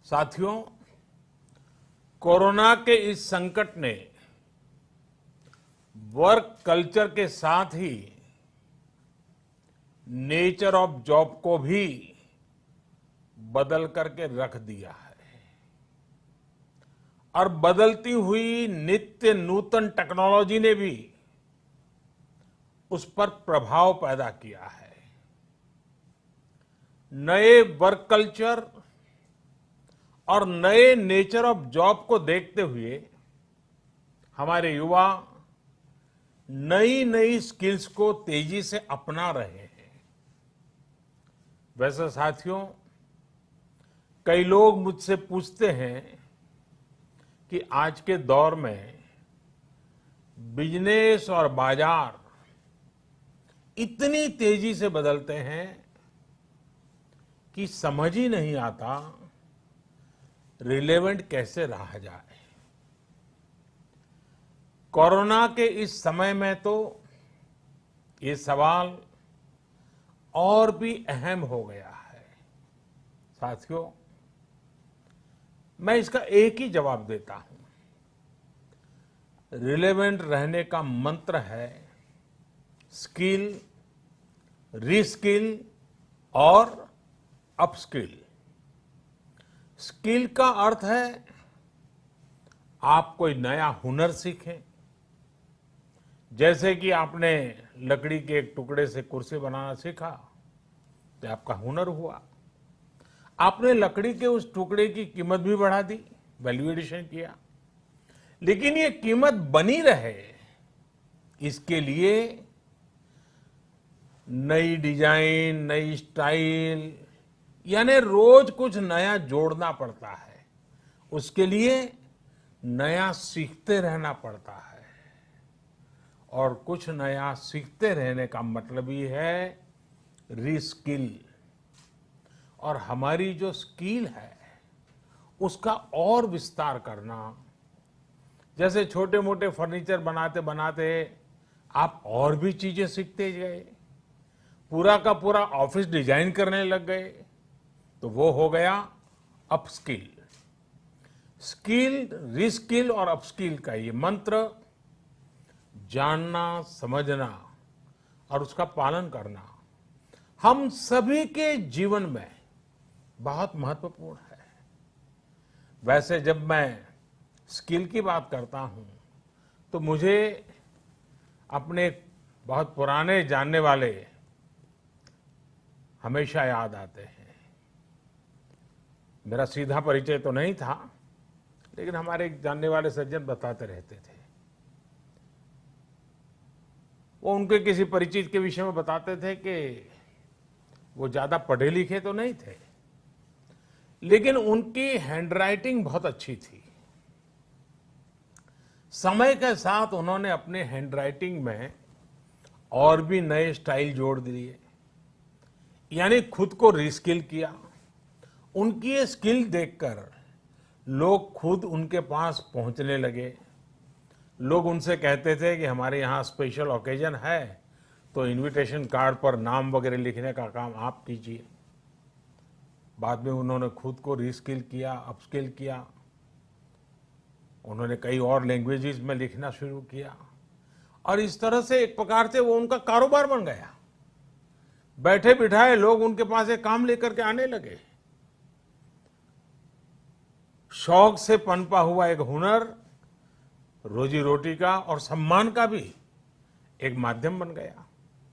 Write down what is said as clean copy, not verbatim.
साथियों, कोरोना के इस संकट ने वर्क कल्चर के साथ ही नेचर ऑफ जॉब को भी बदल करके रख दिया है और बदलती हुई नित्य नूतन टेक्नोलॉजी ने भी उस पर प्रभाव पैदा किया है। नए वर्क कल्चर और नए नेचर ऑफ जॉब को देखते हुए हमारे युवा नई नई स्किल्स को तेजी से अपना रहे हैं। वैसे साथियों, कई लोग मुझसे पूछते हैं कि आज के दौर में बिजनेस और बाजार इतनी तेजी से बदलते हैं कि समझ ही नहीं आता रिलेवेंट कैसे रहा जाए। कोरोना के इस समय में तो ये सवाल और भी अहम हो गया है। साथियों, मैं इसका एक ही जवाब देता हूं। रिलेवेंट रहने का मंत्र है स्किल, रीस्किल और अपस्किल। स्किल का अर्थ है आप कोई नया हुनर सीखें। जैसे कि आपने लकड़ी के एक टुकड़े से कुर्सी बनाना सीखा तो आपका हुनर हुआ। आपने लकड़ी के उस टुकड़े की कीमत भी बढ़ा दी, वैल्यू एडिशन किया, लेकिन ये कीमत बनी रहे इसके लिए नई डिजाइन, नई स्टाइल, यानी रोज कुछ नया जोड़ना पड़ता है। उसके लिए नया सीखते रहना पड़ता है और कुछ नया सीखते रहने का मतलब ही है रीस्किल। और हमारी जो स्किल है उसका और विस्तार करना। जैसे छोटे मोटे फर्नीचर बनाते बनाते आप और भी चीजें सीखते गए, पूरा का पूरा ऑफिस डिजाइन करने लग गए, तो वो हो गया अपस्किल। स्किल, रीस्किल और अपस्किल का ये मंत्र जानना, समझना और उसका पालन करना हम सभी के जीवन में बहुत महत्वपूर्ण है। वैसे जब मैं स्किल की बात करता हूं तो मुझे अपने बहुत पुराने जानने वाले हमेशा याद आते हैं। मेरा सीधा परिचय तो नहीं था, लेकिन हमारे एक जानने वाले सज्जन बताते रहते थे। वो उनके किसी परिचित के विषय में बताते थे कि वो ज्यादा पढ़े लिखे तो नहीं थे, लेकिन उनकी हैंडराइटिंग बहुत अच्छी थी। समय के साथ उन्होंने अपने हैंडराइटिंग में और भी नए स्टाइल जोड़ दिए, यानी खुद को रीस्किल किया। उनकी ये स्किल देखकर लोग खुद उनके पास पहुंचने लगे। लोग उनसे कहते थे कि हमारे यहाँ स्पेशल ओकेजन है तो इनविटेशन कार्ड पर नाम वगैरह लिखने का काम आप कीजिए। बाद में उन्होंने खुद को रीस्किल किया, अपस्किल किया। उन्होंने कई और लैंग्वेजेस में लिखना शुरू किया और इस तरह से एक प्रकार से वो उनका कारोबार बन गया। बैठे बिठाए लोग उनके पास एक काम लेकर के आने लगे। शौक से पनपा हुआ एक हुनर रोजी रोटी का और सम्मान का भी एक माध्यम बन गया।